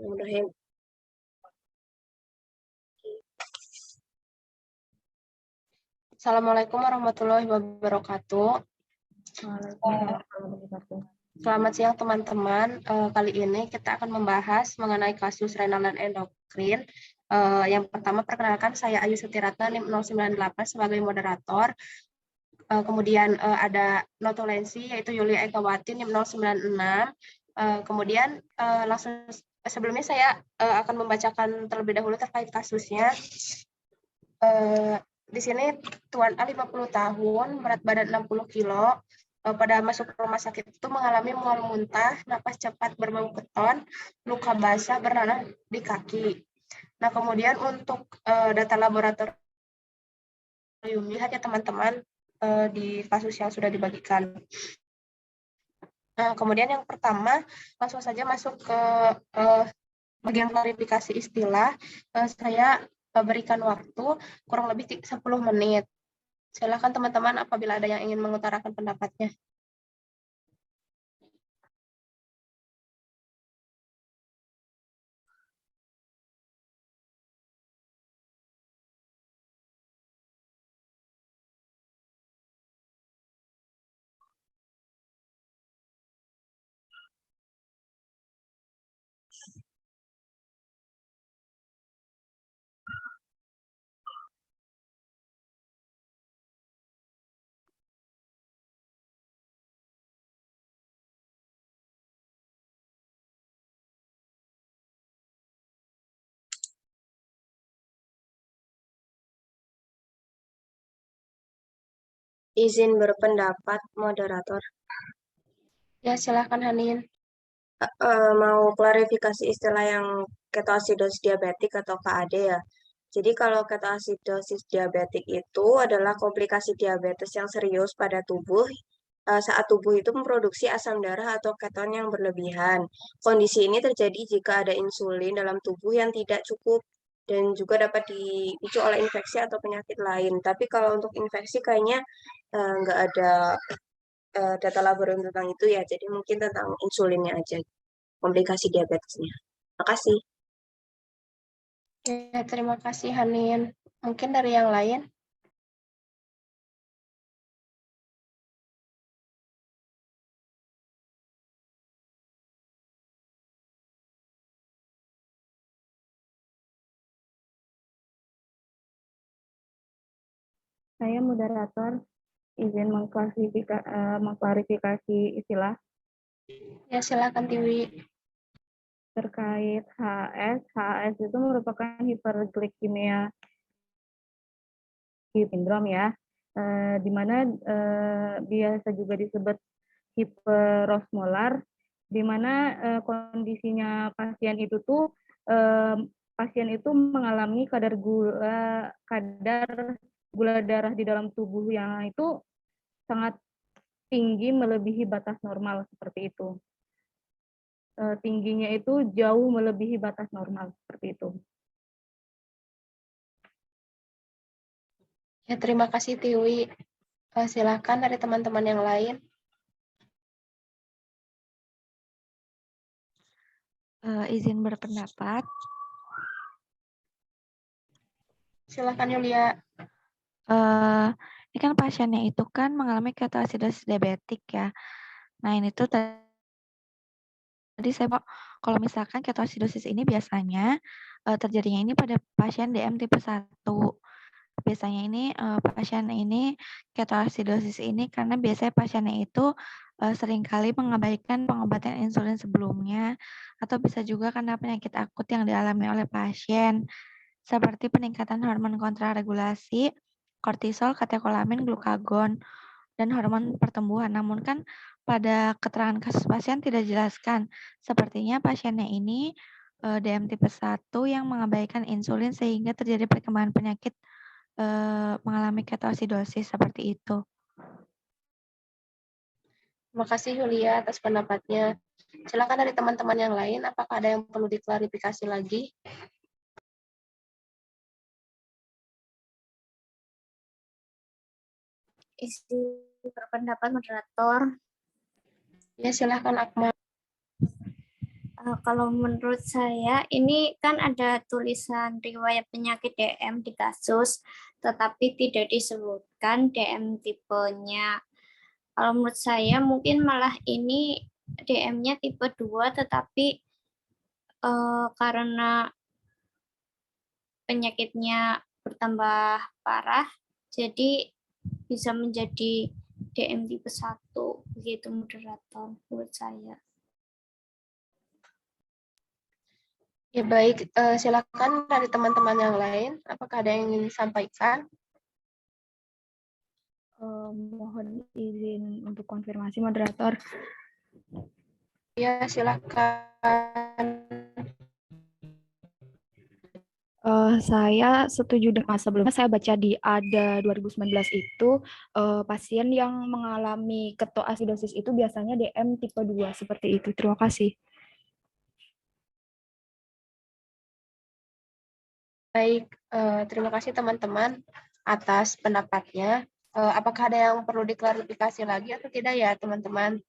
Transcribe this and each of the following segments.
Bismillahirrahmanirrahim. Assalamualaikum warahmatullahi wabarakatuh. Selamat siang teman-teman. Kali ini kita akan membahas mengenai kasus renal dan endokrin. Yang pertama, perkenalkan saya Ayu Sutiratna NIM 098 sebagai moderator. Kemudian ada notulensi yaitu Yulia Ekawati NIM 096. Kemudian langsung sebelumnya saya akan membacakan terlebih dahulu terkait kasusnya. Di sini Tuan A 50 tahun, berat badan 60 kilo, pada masuk ke rumah sakit itu mengalami mual muntah, napas cepat berbau keton, luka basah bernanah di kaki. Nah, kemudian untuk data laboratorium, lihat ya teman-teman di kasus yang sudah dibagikan. Nah, kemudian yang pertama, langsung saja masuk ke bagian klarifikasi istilah. Saya berikan waktu kurang lebih 10 menit. Silakan teman-teman apabila ada yang ingin mengutarakan pendapatnya. Izin berpendapat, moderator. Ya, silakan Hanin. Mau klarifikasi istilah yang ketoasidosis diabetik atau KAD ya. Jadi kalau ketoasidosis diabetik itu adalah komplikasi diabetes yang serius pada tubuh saat tubuh itu memproduksi asam darah atau keton yang berlebihan. Kondisi ini terjadi jika ada insulin dalam tubuh yang tidak cukup dan juga dapat dipicu oleh infeksi atau penyakit lain. Tapi kalau untuk infeksi kayaknya nggak ada data laboratorium tentang itu ya, jadi mungkin tentang insulinnya aja, komplikasi diabetesnya. Makasih. Ya, terima kasih Hanin. Mungkin dari yang lain? Saya moderator, izin mengklarifikasi istilah. Ya, silakan Tiwi. Terkait HAS itu merupakan hiperglikemia sindrom ya, di mana biasa juga disebut hiperosmolar, di mana kondisinya pasien itu tuh pasien itu mengalami kadar gula darah di dalam tubuh yang itu sangat tinggi melebihi batas normal seperti itu. Tingginya itu jauh melebihi batas normal seperti itu. Ya, terima kasih Tiwi. Silakan dari teman-teman yang lain. Izin berpendapat. Silakan Yulia. Ini kan pasiennya itu kan mengalami ketoasidosis diabetik ya. Nah ini tuh tadi saya mau, kalau misalkan ketoasidosis ini biasanya terjadinya ini pada pasien DM tipe 1. Biasanya ini pasien ini ketoasidosis ini karena biasanya pasiennya itu seringkali mengabaikan pengobatan insulin sebelumnya, atau bisa juga karena penyakit akut yang dialami oleh pasien seperti peningkatan hormon kontraregulasi, kortisol, katekolamin, glukagon, dan hormon pertumbuhan. Namun kan pada keterangan kasus pasien tidak dijelaskan, sepertinya pasiennya ini DM tipe 1 yang mengabaikan insulin sehingga terjadi perkembangan penyakit mengalami ketoasidosis seperti itu. Terima kasih Yulia atas pendapatnya. Silakan dari teman-teman yang lain, apakah ada yang perlu diklarifikasi lagi? Izin berpendapat, moderator. Ya, silakan Akmal. Kalau menurut saya, ini kan ada tulisan riwayat penyakit DM di kasus, tetapi tidak disebutkan DM tipenya. Kalau menurut saya, mungkin malah ini DM-nya tipe 2, tetapi karena penyakitnya bertambah parah, jadi bisa menjadi DM tipe 1, begitu moderator menurut saya. Ya baik, silakan dari teman-teman yang lain. Apakah ada yang ingin disampaikan? Mohon izin untuk konfirmasi moderator. Ya, silakan. Saya setuju dengan sebelumnya saya baca di ADA 2019 itu pasien yang mengalami ketoasidosis itu biasanya DM tipe 2 seperti itu. Terima kasih. Baik, terima kasih teman-teman atas pendapatnya. Apakah ada yang perlu diklarifikasi lagi atau tidak ya teman-teman?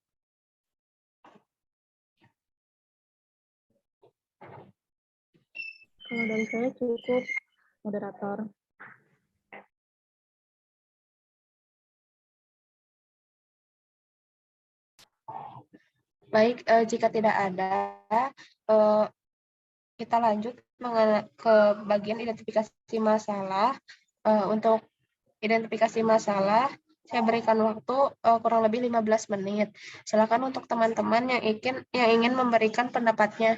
Kalau dari saya cukup, moderator. Baik, jika tidak ada, kita lanjut ke bagian identifikasi masalah. Untuk identifikasi masalah, saya berikan waktu kurang lebih 15 menit. Silakan untuk teman-teman yang ingin memberikan pendapatnya.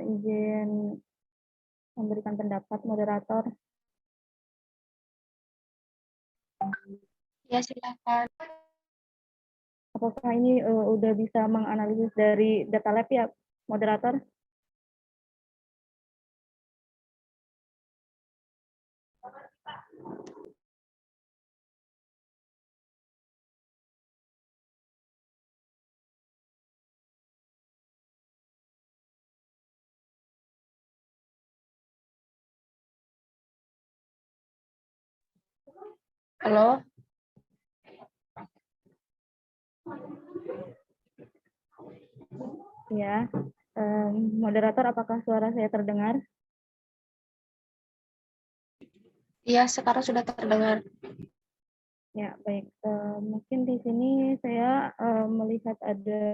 Izin memberikan pendapat moderator. Ya, silakan. Apakah ini udah bisa menganalisis dari data lab ya, moderator? Halo? Ya, moderator, apakah suara saya terdengar? Iya, sekarang sudah terdengar. Ya, baik. Mungkin di sini saya melihat ada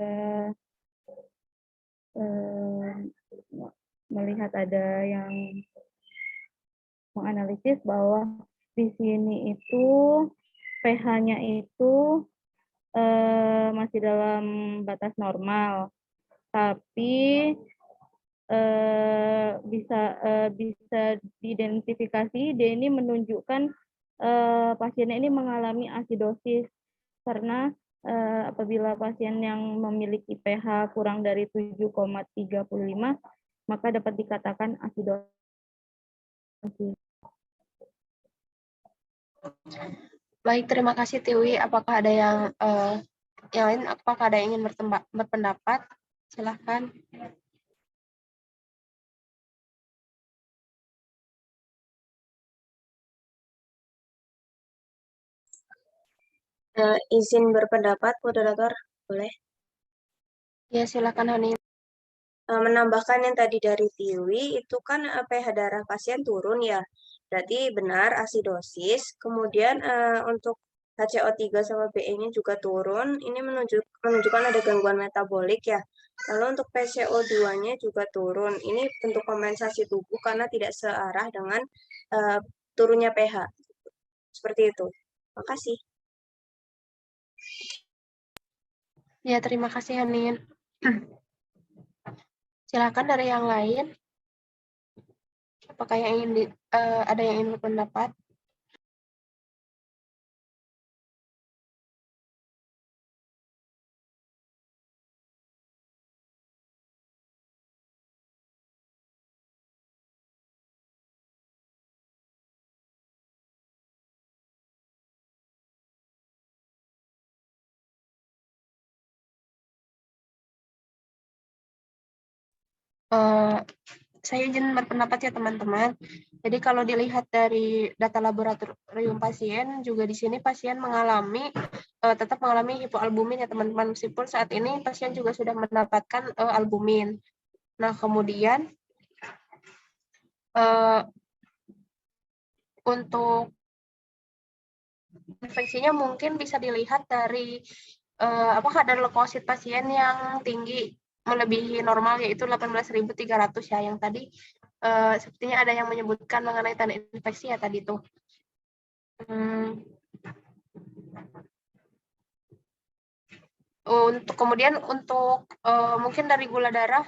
yang menganalisis bahwa di sini itu pH-nya itu masih dalam batas normal, tapi bisa diidentifikasi dia ini menunjukkan pasiennya ini mengalami asidosis karena apabila pasien yang memiliki pH kurang dari 7,35 maka dapat dikatakan asidosis. Baik, terima kasih Tiwi. Apakah ada yang lain? Apakah ada yang ingin berpendapat? Silahkan. Izin berpendapat, moderator, boleh? Ya, silakan Hani. Menambahkan yang tadi dari Tiwi, itu kan pH darah pasien turun ya, berarti benar asidosis. Kemudian untuk HCO3 sama BE-nya juga turun, ini menunjukkan ada gangguan metabolik ya. Lalu untuk PCO2-nya juga turun, ini bentuk kompensasi tubuh karena tidak searah dengan turunnya pH. Seperti itu. Makasih. Ya, terima kasih Hanin. Silakan dari yang lain. Apakah ada yang ingin berpendapat? Saya izin berpendapat ya teman-teman. Jadi kalau dilihat dari data laboratorium pasien, juga di sini pasien tetap mengalami hipoalbumin ya teman-teman, meskipun saat ini pasien juga sudah mendapatkan albumin. Nah, kemudian untuk infeksinya mungkin bisa dilihat dari kadar leukosit pasien yang tinggi melebihi normal, yaitu 18.300 ya, yang tadi sepertinya ada yang menyebutkan mengenai tanda infeksi ya tadi tuh. Untuk mungkin dari gula darah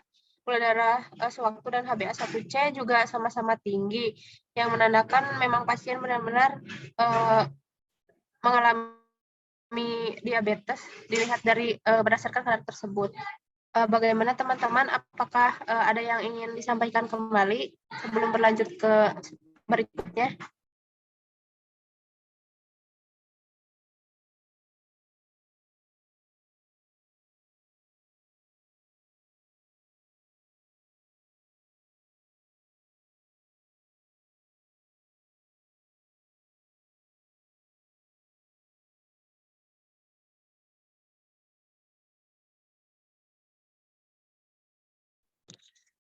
sewaktu dan HbA1c juga sama-sama tinggi, yang menandakan memang pasien benar-benar mengalami diabetes dilihat dari berdasarkan kadar tersebut. Bagaimana teman-teman? Apakah ada yang ingin disampaikan kembali sebelum berlanjut ke berikutnya?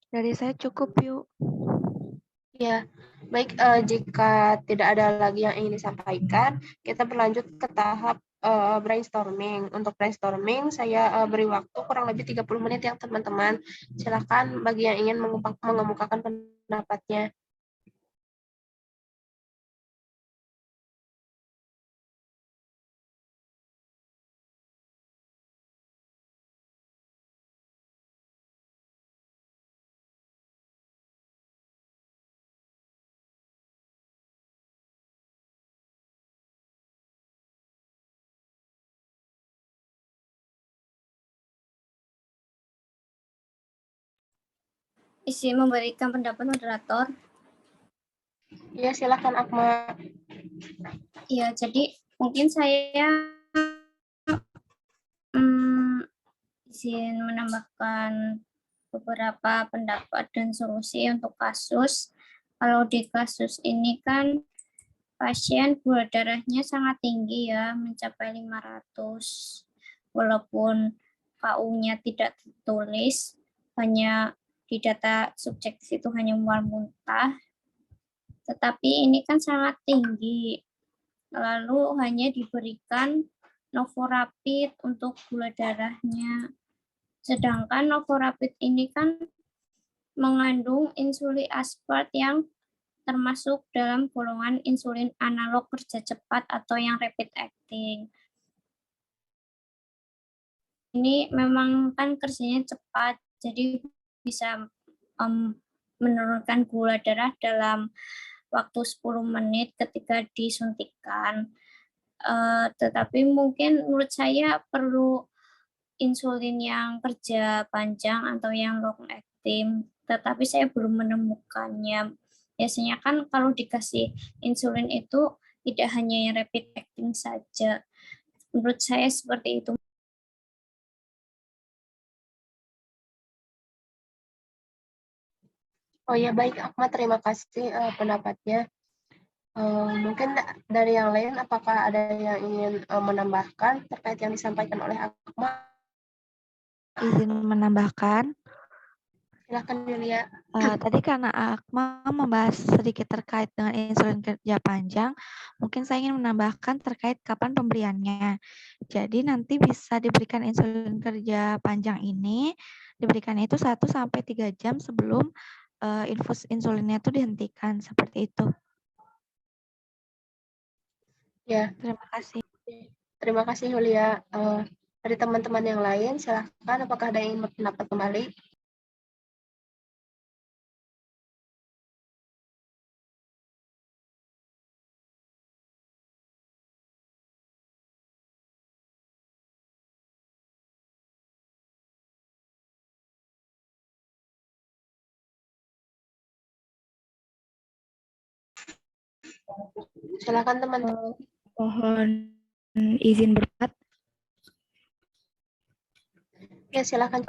Dari saya cukup, yuk. Ya, baik. Jika tidak ada lagi yang ingin disampaikan, kita berlanjut ke tahap brainstorming. Untuk brainstorming, saya beri waktu kurang lebih 30 menit ya teman-teman. Silakan bagi yang ingin mengemukakan pendapatnya. Isi memberikan pendapat moderator. Ya, silakan Akma. Ya, jadi mungkin saya izin menambahkan beberapa pendapat dan solusi untuk kasus. Kalau di kasus ini kan pasien gula darahnya sangat tinggi ya, mencapai 500. Walaupun KU-nya tidak tertulis, hanya di data subjektif itu hanya mual muntah, tetapi ini kan sangat tinggi. Lalu hanya diberikan Novorapid untuk gula darahnya. Sedangkan Novorapid ini kan mengandung insulin aspart yang termasuk dalam golongan insulin analog kerja cepat atau yang rapid acting. Ini memang kan kerjanya cepat, jadi bisa menurunkan gula darah dalam waktu 10 menit ketika disuntikan. Tetapi mungkin menurut saya perlu insulin yang kerja panjang atau yang long acting, tetapi saya belum menemukannya. Biasanya kan kalau dikasih insulin itu tidak hanya yang rapid acting saja. Menurut saya seperti itu. Oh ya, baik Akma, terima kasih pendapatnya. Mungkin dari yang lain, apakah ada yang ingin menambahkan terkait yang disampaikan oleh Akma? Izin menambahkan. Silakan Yulia. Tadi karena Akma membahas sedikit terkait dengan insulin kerja panjang, mungkin saya ingin menambahkan terkait kapan pemberiannya. Jadi nanti bisa diberikan insulin kerja panjang ini, diberikan itu 1-3 jam sebelum infus insulinnya itu dihentikan, seperti itu. Ya, terima kasih. Terima kasih Yulia. Dari teman-teman yang lain, silakan apakah ada yang ingin berpendapat kembali? Silakan teman-teman. Mohon izin berpendapat. Ya, silakan.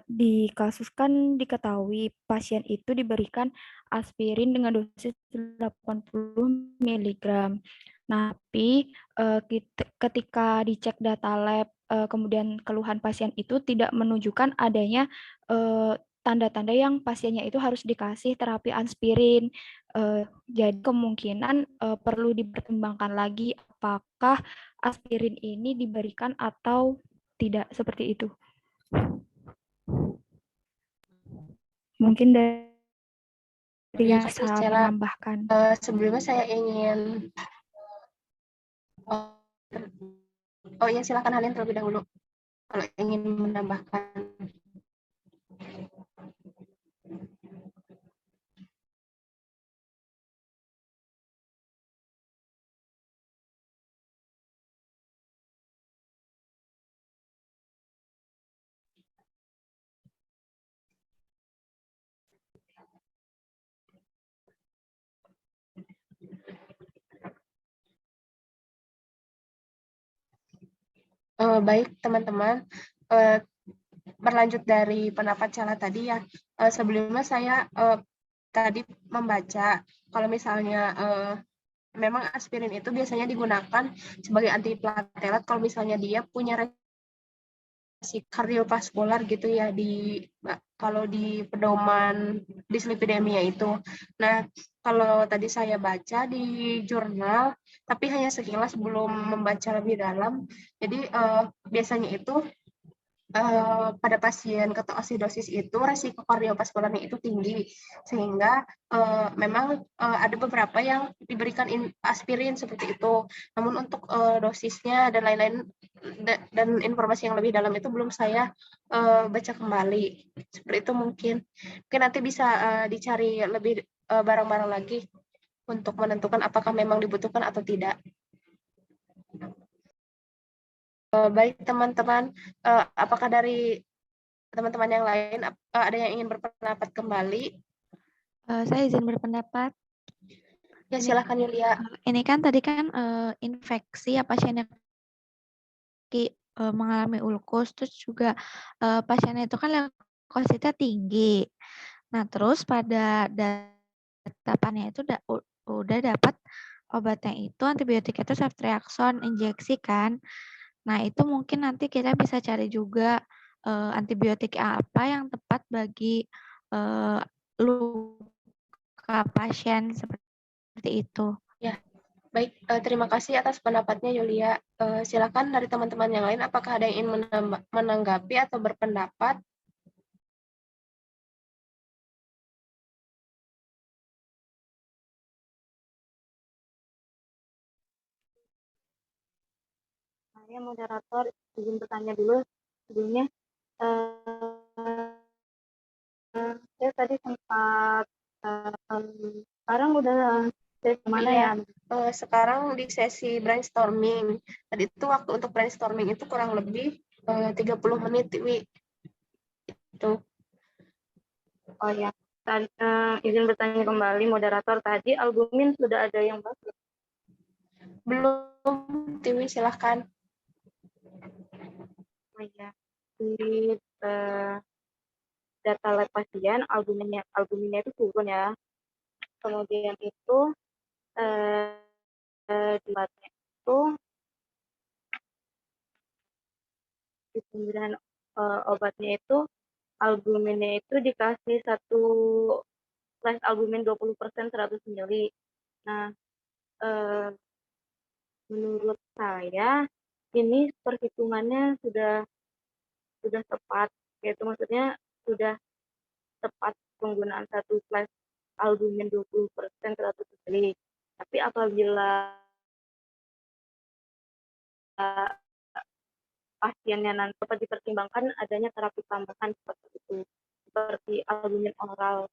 Di kasus kan diketahui pasien itu diberikan aspirin dengan dosis 80 mg. Nah, tapi ketika dicek data lab, kemudian keluhan pasien itu tidak menunjukkan adanya tanda-tanda yang pasiennya itu harus dikasih terapi aspirin. Jadi kemungkinan perlu dipertimbangkan lagi apakah aspirin ini diberikan atau tidak, seperti itu. Mungkin dari Terima yang kasih bisa Stella. menambahkan. Sebelumnya saya ingin oh ya, silakan Halin terlebih dahulu kalau ingin menambahkan. Baik teman-teman, berlanjut dari pendapat Cala tadi ya, sebelumnya saya tadi membaca kalau misalnya memang aspirin itu biasanya digunakan sebagai antiplatelet kalau misalnya dia punya resiko kardiovaskular gitu ya kalau di pedoman dislipidemia itu. Nah, kalau tadi saya baca di jurnal, tapi hanya sekilas belum membaca lebih dalam. Jadi biasanya itu pada pasien ketoasidosis itu resiko kardiovaskularnya itu tinggi, sehingga memang ada beberapa yang diberikan aspirin seperti itu. Namun untuk dosisnya dan lain-lain dan informasi yang lebih dalam itu belum saya baca kembali. Seperti itu mungkin nanti bisa dicari lebih bareng-bareng lagi untuk menentukan apakah memang dibutuhkan atau tidak. Baik teman-teman, apakah dari teman-teman yang lain ada yang ingin berpendapat kembali? Saya izin berpendapat. Ya, silakan Yulia. Ini kan tadi kan infeksi ya pasiennya mengalami ulkus, terus juga pasiennya itu kan leukositnya tinggi. Nah, terus pada datapannya itu udah dapat obatnya itu antibiotik itu ceftriaxone injeksi kan. Nah, itu mungkin nanti kita bisa cari juga antibiotik apa yang tepat bagi luka pasien seperti itu. Ya, baik. Terima kasih atas pendapatnya Yulia. Silakan dari teman-teman yang lain, apakah ada yang ingin menanggapi atau berpendapat? Saya moderator izin bertanya dulu sebelumnya. Saya tadi sempat sekarang udah sesi mana ya? Sekarang di sesi brainstorming. Tadi itu waktu untuk brainstorming itu kurang lebih 30 menit, Wi. Itu. Oh ya, izin bertanya kembali moderator, tadi albumin sudah ada yang bagus? Belum, Tiwi, silahkan. Oh ya, di data lab pasien albuminnya itu turun ya. Kemudian itu di obatnya itu di pemberian obatnya itu albuminnya itu dikasih satu flash albumin 20% 100 ml. Nah, menurut saya ini perhitungannya sudah tepat, yaitu maksudnya sudah tepat penggunaan satu flash albumin 20% 100 ml. Tapi apabila pasiennya nanti dapat dipertimbangkan adanya terapi tambahan seperti itu, seperti albumin oral.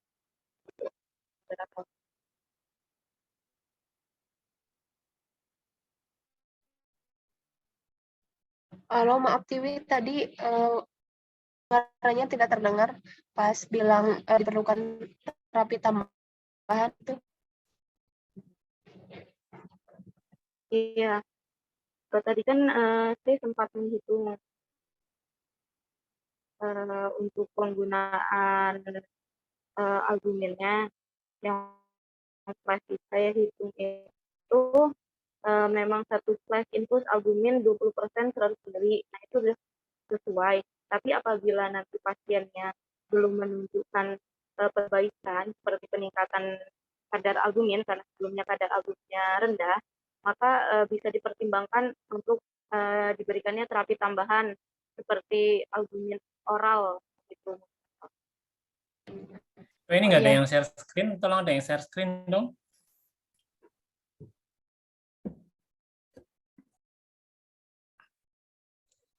Halo, maaf Tiwi, tadi suaranya tidak terdengar pas bilang diperlukan terapi tambahan itu. Iya, tadi kan saya sempat menghitung untuk penggunaan albuminnya yang flash saya hitung itu memang satu flash infus albumin 20% 100 mili. Nah, itu sudah sesuai. Tapi apabila nanti pasiennya belum menunjukkan perbaikan seperti peningkatan kadar albumin karena sebelumnya kadar albuminnya rendah, maka bisa dipertimbangkan untuk diberikannya terapi tambahan seperti albumin oral gitu. Ini nggak ada yang share screen, tolong ada yang share screen dong.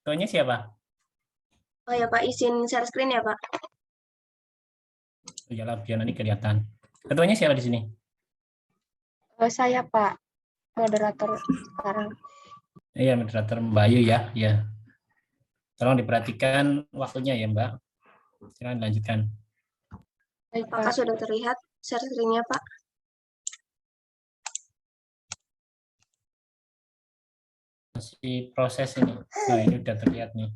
Ketuanya siapa? Oh ya Pak, izin share screen ya Pak. Oh, iyalah, biar nanti kelihatan. Ketuanya siapa di sini? Saya Pak, moderator sekarang. Iya, moderator Mbak Ayu ya. Ya. Tolong diperhatikan waktunya ya Mbak. Silakan lanjutkan. Baik, Apakah Pak. sudah terlihat share screen-nya Pak? Masih proses ini. Nah, ini udah terlihat nih.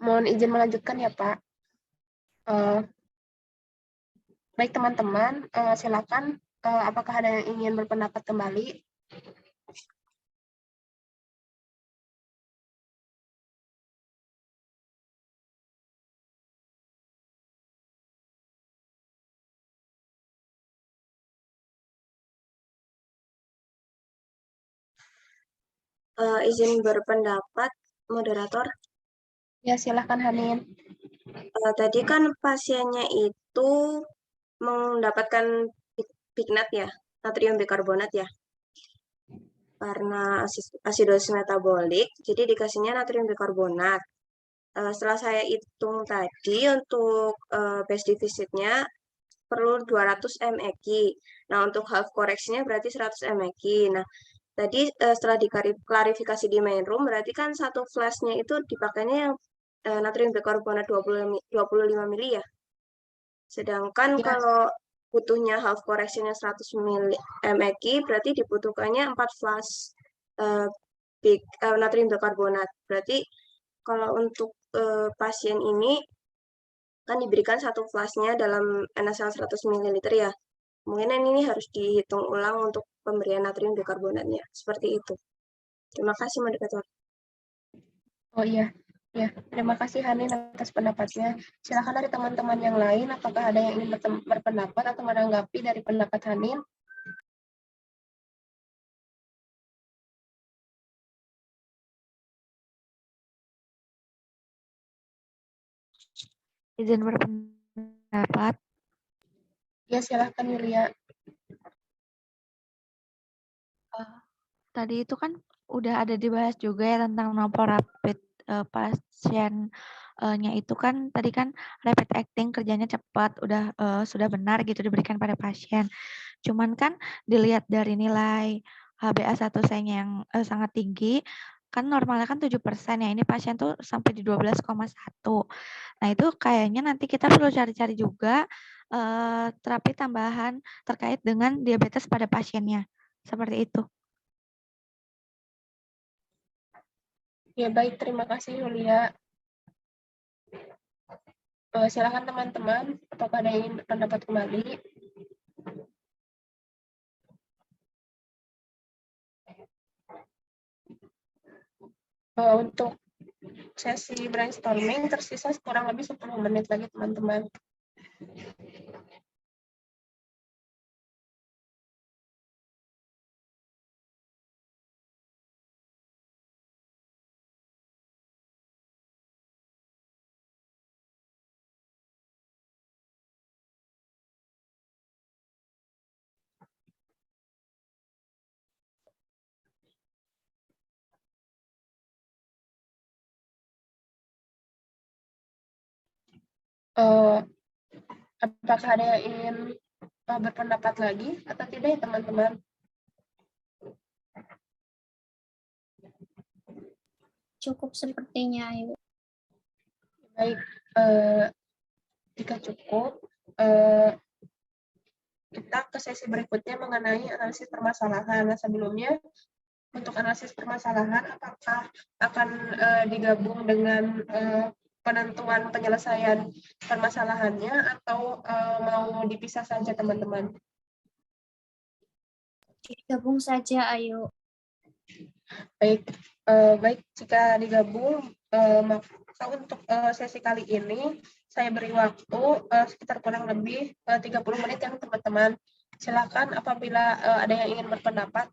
Mohon izin melanjutkan ya Pak. Baik teman-teman, silakan. Apakah ada yang ingin berpendapat kembali? Izin berpendapat, moderator. Ya, silakan Hanin. Tadi kan pasiennya itu mendapatkan bignat ya, natrium bikarbonat ya. Karena asidosis metabolik, jadi dikasihnya natrium bikarbonat. Setelah saya hitung tadi untuk base defisitnya perlu 200 mEq. Nah, untuk half koreksinya berarti 100 mEq. Nah, tadi setelah diklarifikasi di main room, berarti kan satu flashnya itu dipakainya yang natrium bikarbonat 25 mili ya. Sedangkan Ya. kalau butuhnya half correctionnya 100 mEq, berarti dibutuhkannya 4 flash natrium bikarbonat. Berarti kalau untuk pasien ini kan diberikan satu flashnya dalam NaCl 100 ml ya. Mungkin ini harus dihitung ulang untuk pemberian natrium bikarbonatnya. Seperti itu. Terima kasih, moderator. Oh iya, ya. Terima kasih Hanin atas pendapatnya. Silakan dari teman-teman yang lain, apakah ada yang ingin berpendapat atau menanggapi dari pendapat Hanin? Izin berpendapat. Ya, silakan Yulia. Tadi itu kan udah ada dibahas juga ya tentang nomor rapid pasiennya itu kan tadi kan rapid acting kerjanya cepat, udah sudah benar gitu diberikan pada pasien. Cuman kan dilihat dari nilai HbA1c-nya yang sangat tinggi, kan normalnya kan 7% ya, ini pasien tuh sampai di 12,1. Nah itu kayaknya nanti kita perlu cari-cari juga terapi tambahan terkait dengan diabetes pada pasiennya. Seperti itu. Ya, baik. Terima kasih Yulia. Silakan teman-teman, apakah ada yang ingin berpendapat kembali? Untuk sesi brainstorming tersisa kurang lebih 10 menit lagi teman-teman. Apakah ada yang ingin berpendapat lagi atau tidak ya teman-teman? Cukup sepertinya, Ibu. Baik, jika cukup, kita ke sesi berikutnya mengenai analisis permasalahan. Nah, sebelumnya untuk analisis permasalahan apakah akan digabung dengan penentuan penyelesaian permasalahannya atau mau dipisah saja teman-teman? Digabung saja, ayo. Baik, baik jika digabung, maka untuk sesi kali ini saya beri waktu sekitar kurang lebih 30 menit ya teman-teman. Silakan apabila ada yang ingin berpendapat.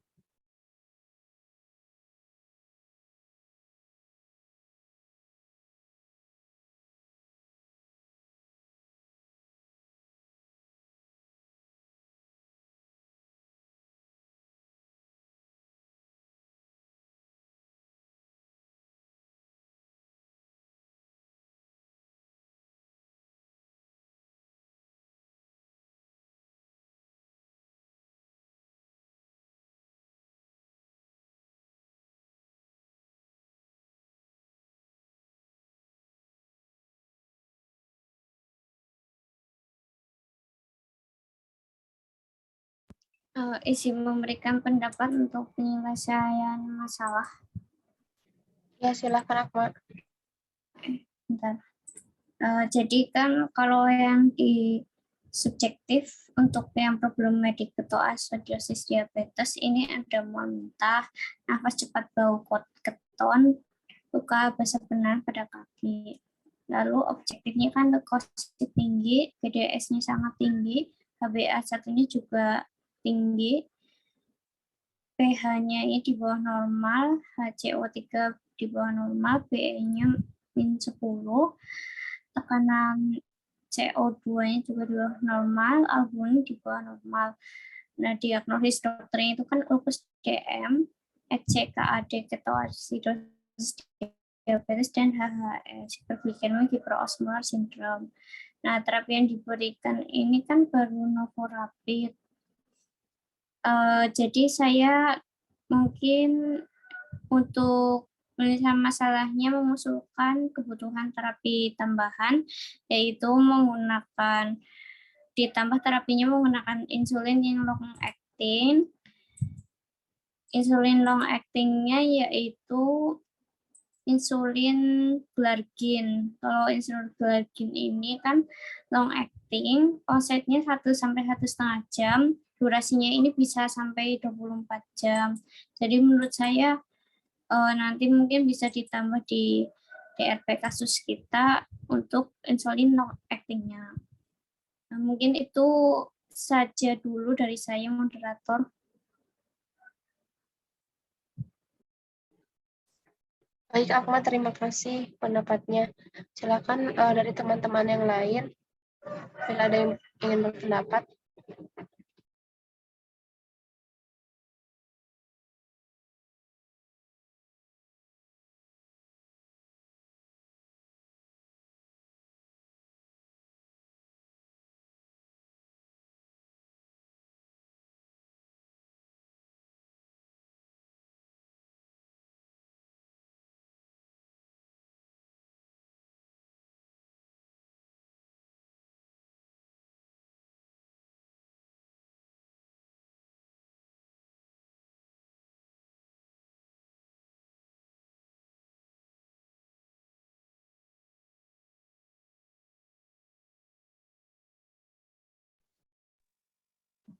Isi memberikan pendapat untuk penyelesaian masalah. Ya, silakan Akmal. Bentar. Jadi kan kalau yang di subjektif untuk yang problematik ketoacidosis diabetes ini ada muntah, nafas cepat, bau keton, luka basah benar pada kaki. Lalu objektifnya kan leukosit tinggi, GDS-nya sangat tinggi, HbA1-nya juga tinggi, pH-nya ini di bawah normal, HCO3 di bawah normal, BE-nya -10, tekanan CO2-nya juga di bawah normal, albumin di bawah normal. Nah, diagnosis dokternya itu kan lupus DM, ECKAD ketoacidosis diabetes, dan HHS, hiperglikemia hiperosmolar syndrome. Nah, terapi yang diberikan ini kan baru novorapid. Jadi saya mungkin untuk penyelesaian masalahnya mengusulkan kebutuhan terapi tambahan, yaitu menggunakan ditambah terapinya menggunakan insulin yang long acting. Insulin long actingnya yaitu insulin glargin. Kalau insulin glargin ini kan long acting, onsetnya 1-1,5 jam, durasinya ini bisa sampai 24 jam. Jadi menurut saya nanti mungkin bisa ditambah di DRP kasus kita untuk insulin long acting-nya. Nah, mungkin itu saja dulu dari saya, moderator. Baik, Akmal, terima kasih pendapatnya. Silakan dari teman-teman yang lain, bila ada yang ingin berpendapat.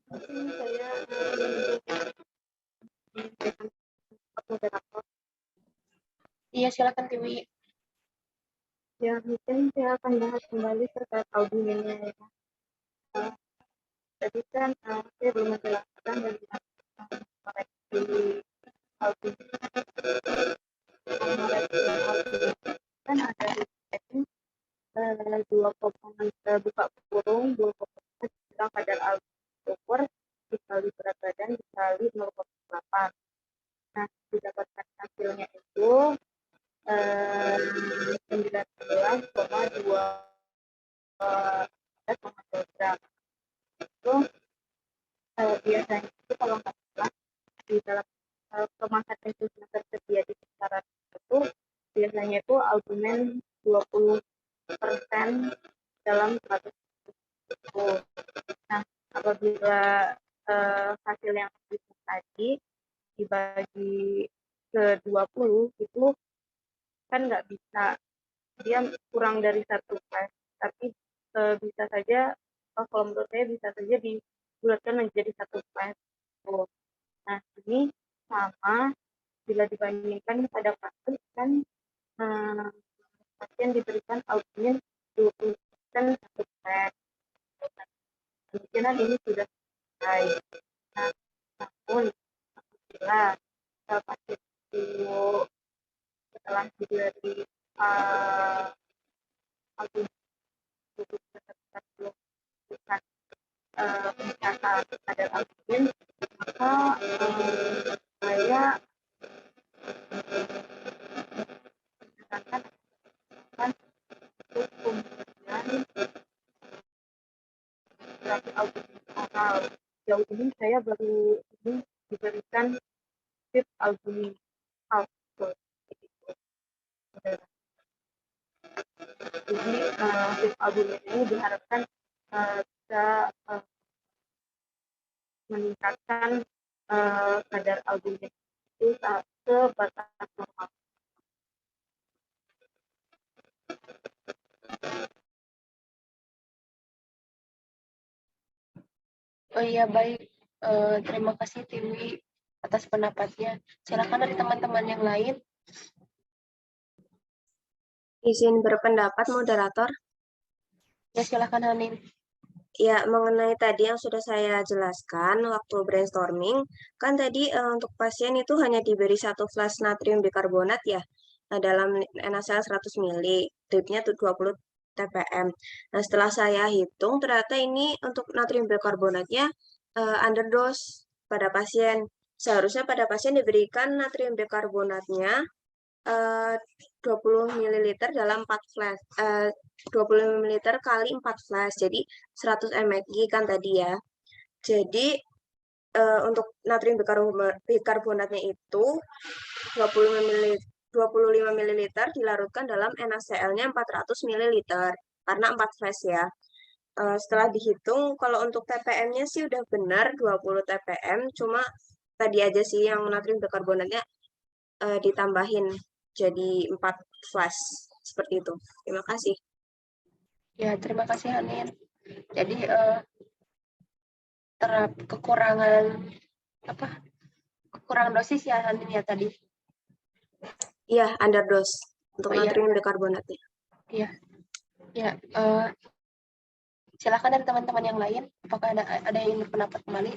Mungkin saya moderator. Iya, silakan Tiwi. Ya, mungkin saya akan bahas kembali terkait albuminnya ya. Tadi kan saya belum menjelaskan dari koreksi albumin. Kan ada dua komponen buka kurung, dua komponen tentang kadar albumin ukur dikali berat badan dikali 0,8. Nah, didapatkan hasilnya itu 19,2 gram. Itu biasanya itu kalau nggak salah di dalam kemasan insulin tersedia di pasaran itu biasanya itu albumin 20% dalam 100 itu. Nah, apabila jumlah hasil yang tadi dibagi ke 20 itu kan nggak bisa, dia kurang dari satu flash, tapi bisa saja, kalau menurut saya bisa saja dibulatkan menjadi satu flash. Nah, ini sama bila dibandingkan pada kasus kan pasien diberikan albumin 20% satu flash. Kemungkinan ini sudah selesai. Nah, namun apabila pasien itu setelah diberi albumin 20% bukan peningkatan kadar albumin, maka saya menggunakan untuk pemberian terapi albumin oral. Jauh ini saya baru ini diberikan strip albumin alkohol. Jadi strip albumin ini diharapkan bisa meningkatkan kadar albumin itu sebatas normal. Oh iya, baik. Terima kasih Tiwi atas pendapatnya. Silakan dari teman-teman yang lain. Izin berpendapat, moderator. Ya, silakan Hanin. Ya, mengenai tadi yang sudah saya jelaskan waktu brainstorming, kan tadi untuk pasien itu hanya diberi satu flash natrium bikarbonat ya, dalam NaCl 100 ml, dripnya 20 TPM. Nah, setelah saya hitung, ternyata ini untuk natrium bikarbonatnya underdose pada pasien. Seharusnya pada pasien diberikan natrium bikarbonatnya 20 ml dalam 4 flash, 20 ml kali 4 flash, jadi 100 mg kan tadi ya. Jadi untuk natrium bikarbonatnya itu 25 ml dilarutkan dalam NaCl-nya 400 ml karena 4 flash ya. Setelah dihitung, kalau untuk TPM-nya sih udah benar 20 TPM, cuma tadi aja sih yang natrium bikarbonatnya ditambahin jadi 4 flash seperti itu. Terima kasih. Ya, terima kasih Hanin. Jadi kekurangan dosis ya Hanin ya tadi. Iya, underdose untuk natrium bikarbonatnya. Iya. Ya, silakan dari teman-teman yang lain. Apakah ada yang berpendapat kembali?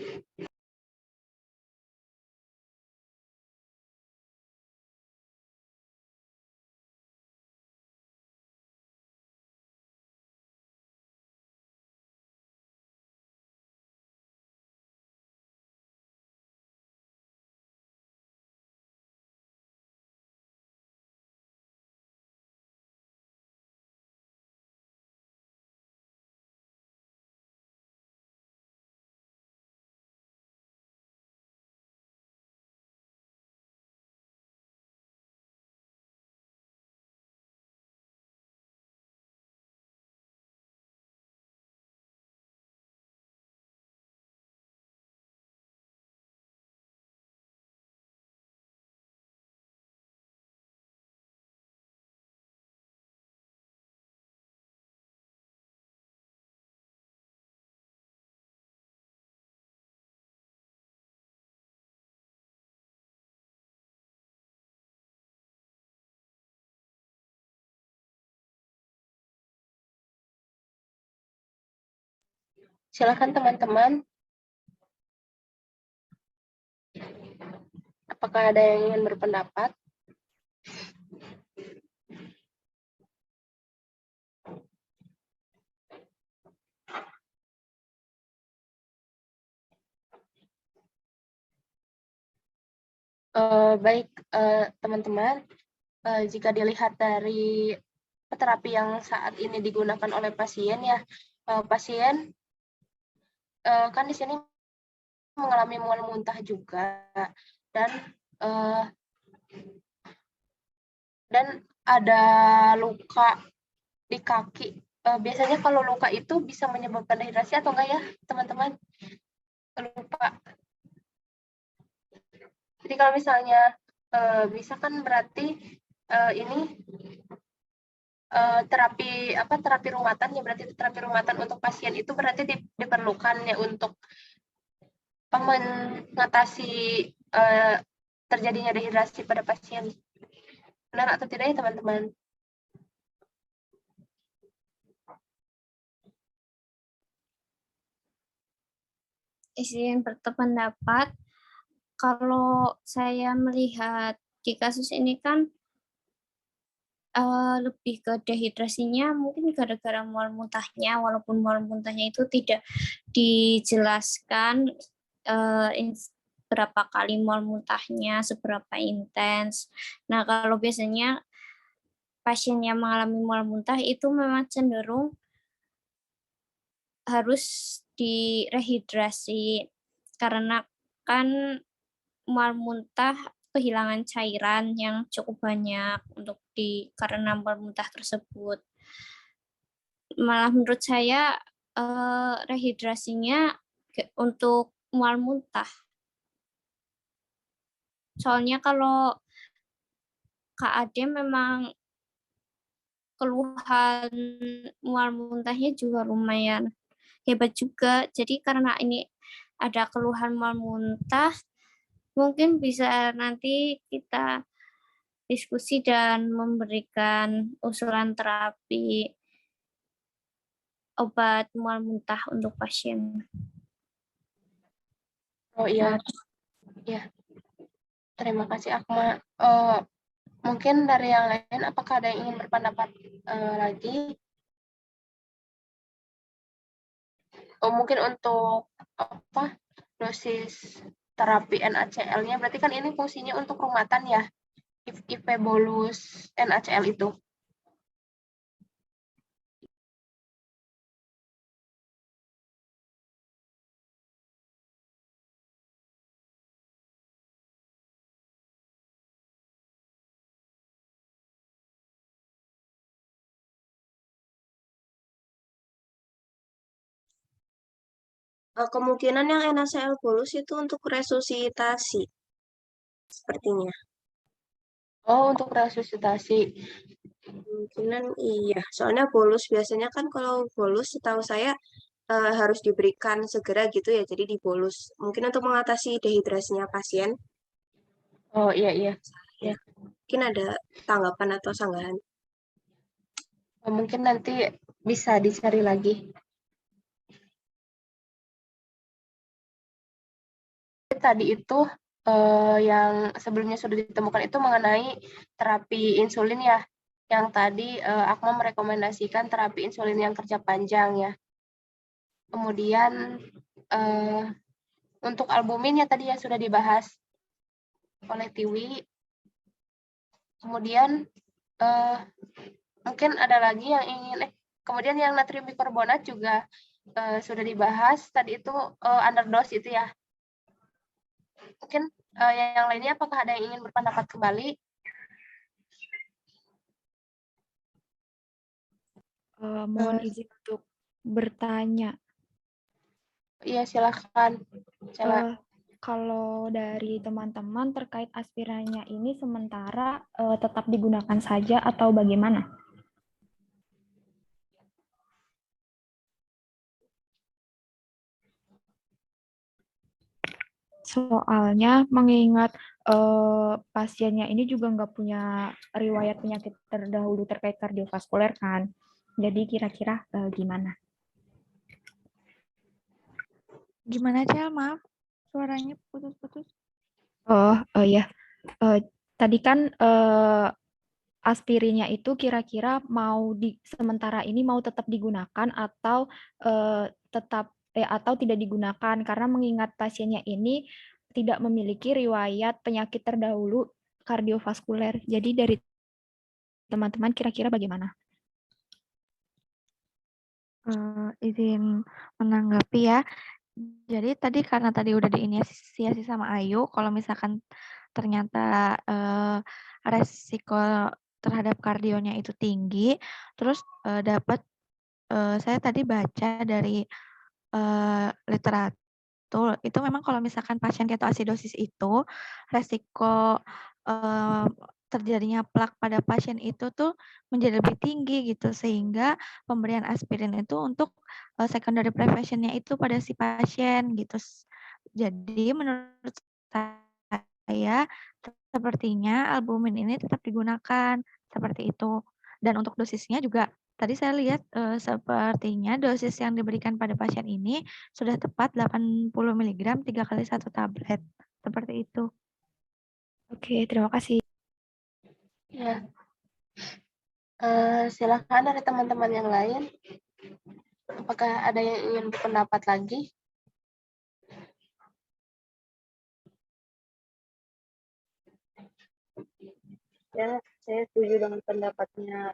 Silakan teman-teman. Apakah ada yang ingin berpendapat? Baik, teman-teman. Jika dilihat dari terapi yang saat ini digunakan oleh pasien ya, pasien kan di sini mengalami mual muntah juga dan ada luka di kaki. Biasanya kalau luka itu bisa menyebabkan dehidrasi atau enggak ya, teman-teman? lupa. Jadi kalau misalnya bisa kan berarti ini terapi rumahan ya, berarti terapi rumahan untuk pasien itu berarti diperlukan ya untuk mengatasi terjadinya dehidrasi pada pasien. Benar atau tidak ya teman-teman? Izin berpendapat, kalau saya melihat di kasus ini kan lebih ke dehidrasinya mungkin gara-gara mual muntahnya, walaupun mual muntahnya itu tidak dijelaskan berapa kali mual muntahnya, seberapa intens. Nah, kalau biasanya pasien yang mengalami mual muntah itu memang cenderung harus direhidrasi karena kan mual muntah kehilangan cairan yang cukup banyak karena mual muntah tersebut. Malah menurut saya rehidrasinya untuk mual muntah. Soalnya kalau KAD memang keluhan mual muntahnya juga lumayan hebat juga. Jadi karena ini ada keluhan mual muntah, mungkin bisa nanti kita diskusi dan memberikan usulan terapi obat mual muntah untuk pasien. Oh iya, ya. Terima kasih Akma. Mungkin dari yang lain, apakah ada yang ingin berpendapat lagi? Mungkin untuk dosis terapi NaCl-nya, berarti kan ini fungsinya untuk rumatan ya, IV bolus NaCl itu. Kemungkinan yang NaCl bolus itu untuk resusitasi, sepertinya. Oh, untuk resusitasi. Kemungkinan iya, soalnya bolus biasanya kan kalau bolus setahu saya harus diberikan segera gitu ya, jadi dibolus. Mungkin untuk mengatasi dehidrasinya pasien. Oh iya, iya. Ya. Mungkin ada tanggapan atau sanggahan. Mungkin nanti bisa dicari lagi. Tadi itu yang sebelumnya sudah ditemukan itu mengenai terapi insulin ya. Yang tadi Akma merekomendasikan terapi insulin yang kerja panjang ya. Kemudian untuk albumin ya tadi ya sudah dibahas oleh Tiwi. Kemudian mungkin ada lagi yang ingin kemudian yang natrium bikarbonat juga sudah dibahas tadi itu underdose itu ya. Mungkin yang lainnya apakah ada yang ingin berpendapat kembali? Mohon izin untuk bertanya. Iya, silakan. Kalau dari teman-teman terkait aspirannya ini sementara tetap digunakan saja atau bagaimana? Soalnya mengingat pasiennya ini juga nggak punya riwayat penyakit terdahulu terkait kardiovaskuler kan. Jadi kira-kira gimana? Gimana Cel? Maaf, suaranya putus-putus. Oh ya. Tadi kan aspirinnya itu kira-kira mau sementara ini mau tetap digunakan atau atau tidak digunakan karena mengingat pasiennya ini tidak memiliki riwayat penyakit terdahulu kardiovaskuler. Jadi dari teman-teman kira-kira bagaimana? Izin menanggapi ya. Jadi tadi karena tadi udah diinisiasi sama Ayu, kalau misalkan ternyata resiko terhadap kardionya itu tinggi, terus dapat saya tadi baca dari literatur betul. Itu memang kalau misalkan pasien ketoasidosis itu resiko terjadinya plak pada pasien itu tuh menjadi lebih tinggi gitu, sehingga pemberian aspirin itu untuk secondary prevention-nya itu pada si pasien gitu. Jadi menurut saya sepertinya albumin ini tetap digunakan seperti itu. Dan untuk dosisnya juga tadi saya lihat sepertinya dosis yang diberikan pada pasien ini sudah tepat 80 mg 3 kali 1 tablet. Seperti itu. Oke, terima kasih. Ya, silakan dari teman-teman yang lain. Apakah ada yang ingin berpendapat lagi? Ya, saya setuju dengan pendapatnya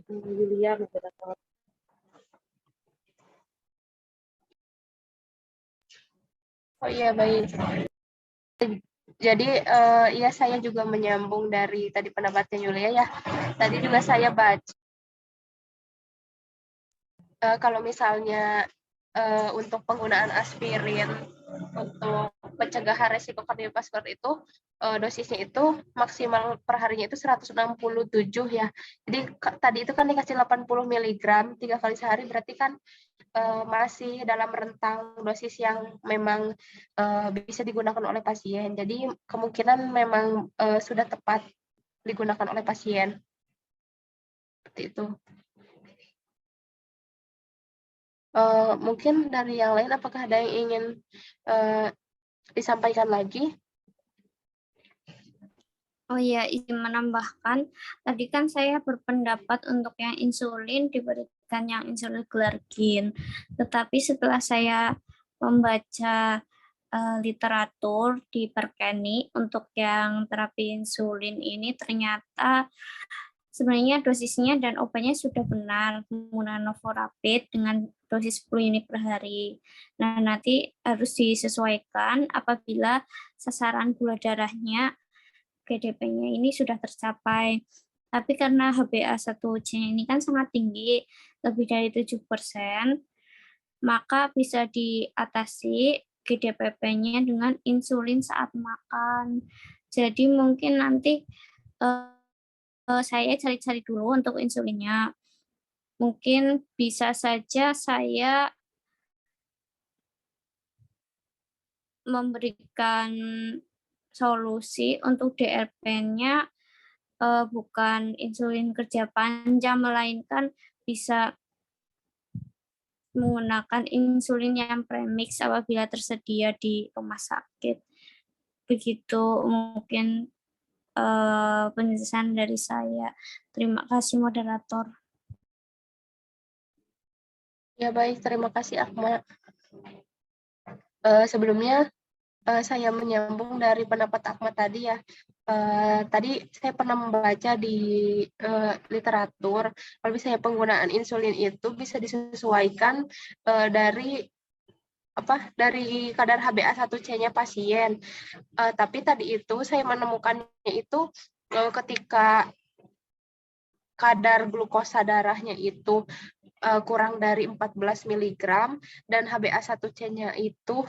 Yulia moderator. Oh iya, baik. Jadi ya saya juga menyambung dari tadi pendapatnya Yulia ya. Tadi juga saya baca kalau misalnya untuk penggunaan aspirin untuk pencegahan resiko kardiovaskular itu dosisnya itu maksimal per harinya itu 167 ya. Jadi tadi itu kan dikasih 80 mg 3 kali sehari, berarti kan masih dalam rentang dosis yang memang bisa digunakan oleh pasien. Jadi kemungkinan memang sudah tepat digunakan oleh pasien. Seperti itu. Mungkin dari yang lain, apakah ada yang ingin disampaikan lagi? Oh iya, izin menambahkan, tadi kan saya berpendapat untuk yang insulin diberikan yang insulin glargin. Tetapi setelah saya membaca literatur di Perkeni untuk yang terapi insulin ini, ternyata sebenarnya dosisnya dan obatnya sudah benar, menggunakan Novorapid dengan dosis 10 unit per hari. Nah, nanti harus disesuaikan apabila sasaran gula darahnya GDP-nya ini sudah tercapai. Tapi karena HbA1c ini kan sangat tinggi, lebih dari 7%, maka bisa diatasi GDPP-nya dengan insulin saat makan. Jadi mungkin nanti saya cari-cari dulu untuk insulinnya. Mungkin bisa saja saya memberikan solusi untuk DRP-nya bukan insulin kerja panjang, melainkan bisa menggunakan insulin yang premix apabila tersedia di rumah sakit. Begitu mungkin penjelasan dari saya. Terima kasih moderator. Ya baik, terima kasih Akma. Sebelumnya saya menyambung dari pendapat Akma tadi ya. Tadi saya pernah membaca di literatur kalau misalnya penggunaan insulin itu bisa disesuaikan dari kadar HbA1c-nya pasien. Tapi tadi itu saya menemukannya itu ketika kadar glukosa darahnya itu kurang dari 14 mg dan HbA1c-nya itu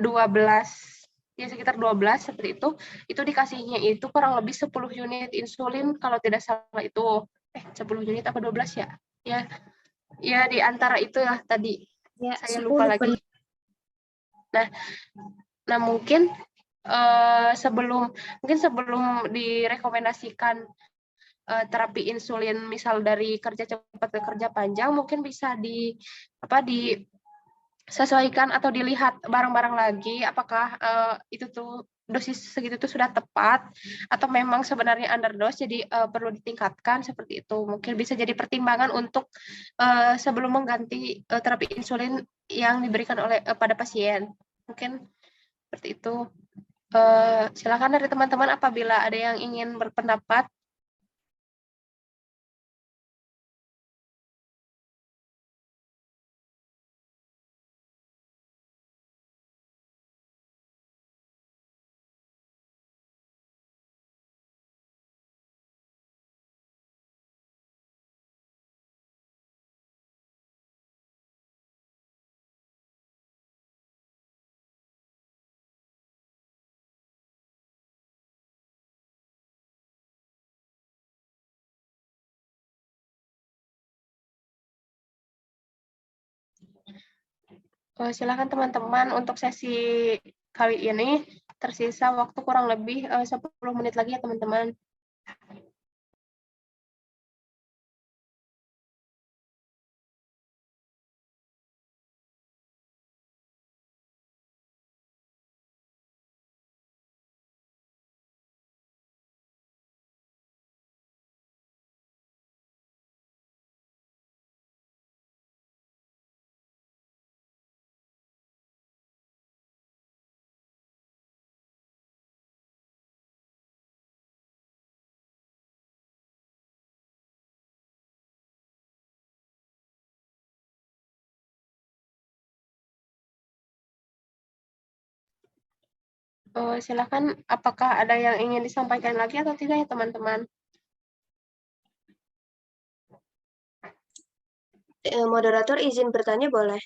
12, ya sekitar 12 seperti itu dikasihnya itu kurang lebih 10 unit insulin kalau tidak salah itu 10 unit apa 12 ya? Ya di antara itu ya tadi. Ya, saya lupa lagi. Nah mungkin sebelum direkomendasikan terapi insulin misal dari kerja cepat ke kerja panjang, mungkin bisa disesuaikan atau dilihat bareng-bareng lagi apakah itu tuh dosis segitu tuh sudah tepat atau memang sebenarnya underdose, jadi perlu ditingkatkan seperti itu. Mungkin bisa jadi pertimbangan untuk sebelum mengganti terapi insulin yang diberikan pada pasien. Mungkin seperti itu. Silakan dari teman-teman apabila ada yang ingin berpendapat. Silakan teman-teman untuk sesi kali ini tersisa waktu kurang lebih 10 menit lagi ya teman-teman. Silakan, apakah ada yang ingin disampaikan lagi atau tidak ya teman-teman? Moderator izin bertanya boleh?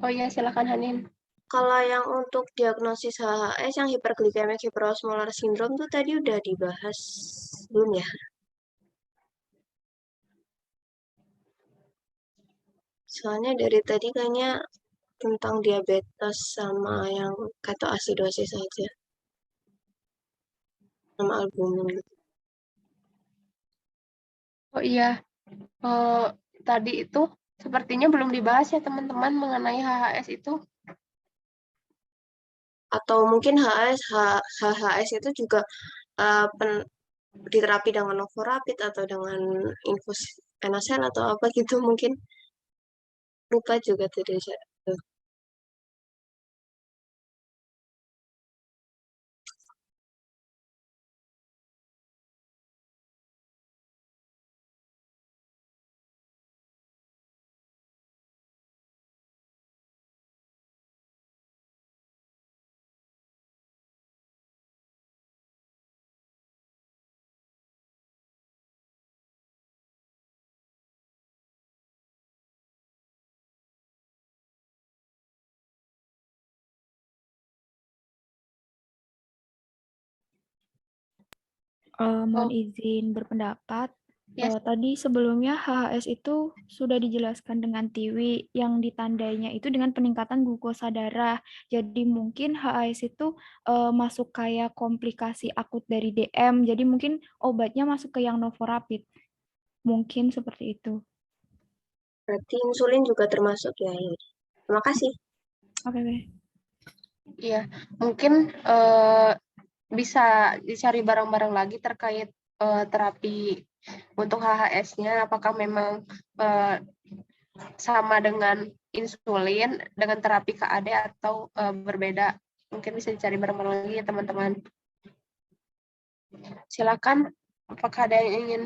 Oh iya, silakan Hanin. Kalau yang untuk diagnosis HHS yang hiperglikemik hiperosmolar syndrome tuh tadi udah dibahas belum ya? Soalnya dari tadi kayaknya tentang diabetes sama yang ketoasidosis aja. Sama albumin gitu. Oh iya, tadi itu sepertinya belum dibahas ya teman-teman mengenai HHS itu. Atau mungkin HHS itu juga diterapi dengan novorapid atau dengan infus enosel atau apa gitu mungkin. Lupa juga tadi saya. Mohon izin berpendapat. Yes. Tadi sebelumnya HHS itu sudah dijelaskan dengan TIWI yang ditandainya itu dengan peningkatan glukosa darah. Jadi mungkin HHS itu masuk kayak komplikasi akut dari DM. Jadi mungkin obatnya masuk ke yang novorapid. Mungkin seperti itu. Berarti insulin juga termasuk ya. Terima kasih. Oke. Iya, mungkin bisa dicari barang-barang lagi terkait terapi untuk HHS-nya. Apakah memang sama dengan insulin dengan terapi KAD atau berbeda? Mungkin bisa dicari barang-barang lagi ya teman-teman. Silakan, apakah ada yang ingin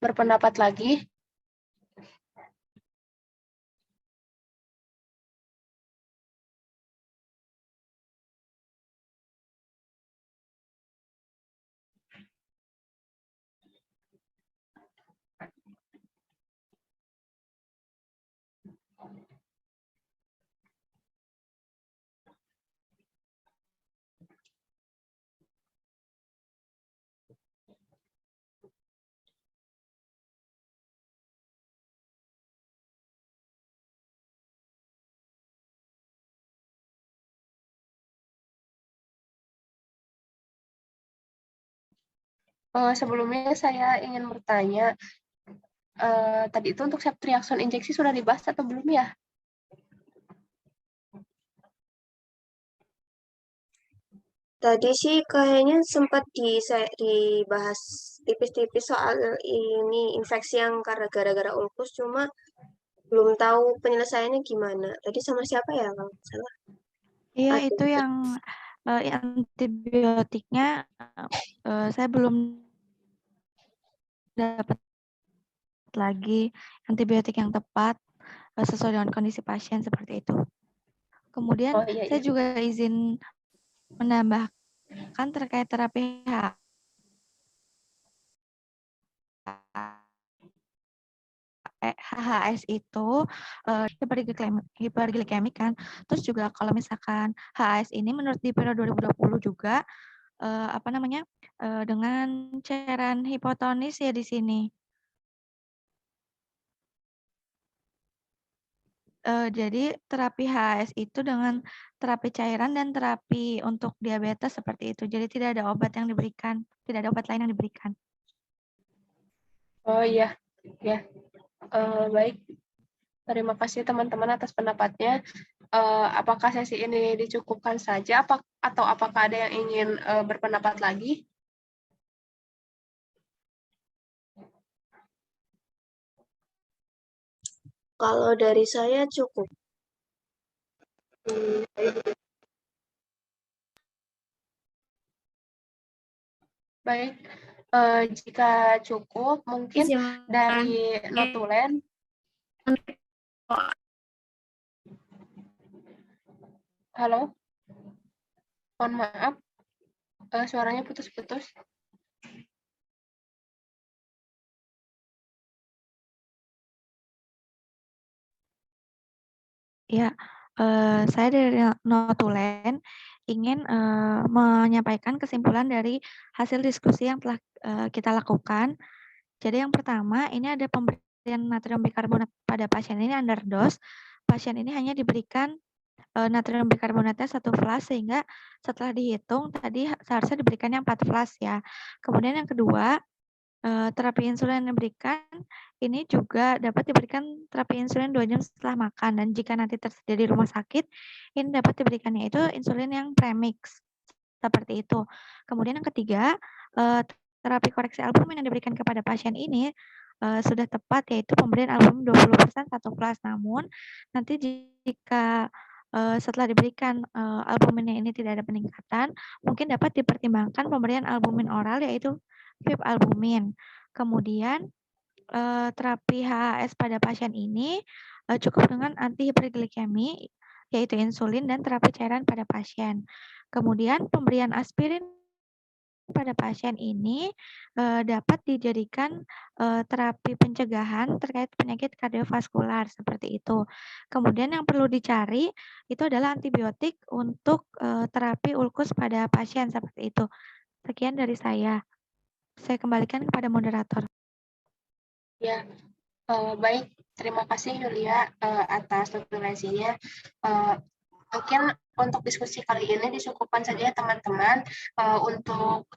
berpendapat lagi? Sebelumnya saya ingin bertanya, tadi itu untuk ceftriaxone injeksi sudah dibahas atau belum ya? Tadi sih kayaknya sempat dibahas tipis-tipis soal ini infeksi yang karena gara-gara ulkus, cuma belum tahu penyelesaiannya gimana. Tadi sama siapa ya kalau nggak salah? Iya, Ada. itu yang antibiotiknya saya belum dapat lagi antibiotik yang tepat sesuai dengan kondisi pasien seperti itu. Kemudian Oh iya, saya iya. juga izin menambahkan terkait terapi HHS itu hiperglikemik kan. Terus juga kalau misalkan HHS ini menurut di periode 2020 juga dengan cairan hipotonis ya di sini. Jadi terapi HAS itu dengan terapi cairan dan terapi untuk diabetes seperti itu. Jadi tidak ada obat yang diberikan, tidak ada obat lain yang diberikan. Oh iya, ya. Baik. Terima kasih teman-teman atas pendapatnya. Apakah sesi ini dicukupkan saja atau apakah ada yang ingin berpendapat lagi? Kalau dari saya cukup. Baik, jika cukup, mungkin dari notulen. Halo, mohon maaf, suaranya putus-putus. Ya, saya dari notulen ingin menyampaikan kesimpulan dari hasil diskusi yang telah kita lakukan. Jadi yang pertama, ini ada pemberian natrium bikarbonat pada pasien ini underdose. Pasien ini hanya diberikan natrium bikarbonatnya 1 flash, sehingga setelah dihitung tadi seharusnya diberikannya 4 flash ya. Kemudian yang kedua, terapi insulin yang diberikan ini juga dapat diberikan terapi insulin 2 jam setelah makan, dan jika nanti tersedia di rumah sakit, ini dapat diberikannya itu insulin yang premix, seperti itu. Kemudian yang ketiga, terapi koreksi albumin yang diberikan kepada pasien ini sudah tepat, yaitu pemberian albumin 20% 1 flash. Namun nanti jika setelah diberikan albuminnya ini tidak ada peningkatan, mungkin dapat dipertimbangkan pemberian albumin oral, yaitu VIP albumin. Kemudian terapi HAS pada pasien ini cukup dengan antihiperglikemi, yaitu insulin, dan terapi cairan pada pasien. Kemudian pemberian aspirin pada pasien ini dapat dijadikan terapi pencegahan terkait penyakit kardiovaskular, seperti itu. Kemudian yang perlu dicari itu adalah antibiotik untuk terapi ulkus pada pasien, seperti itu. Sekian dari saya. Saya kembalikan kepada moderator. Ya, baik. Terima kasih Yulia atas dokumentasinya. Mungkin untuk diskusi kali ini disukupkan saja teman-teman untuk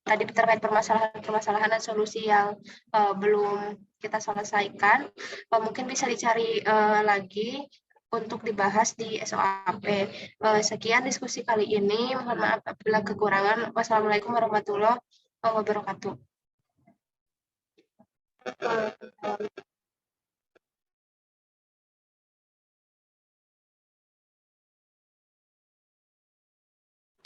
tadi terkait permasalahan dan solusi yang belum kita selesaikan. Mungkin bisa dicari lagi untuk dibahas di SOAP. Sekian diskusi kali ini. Mohon maaf apabila kekurangan. Wassalamualaikum warahmatullahi wabarakatuh.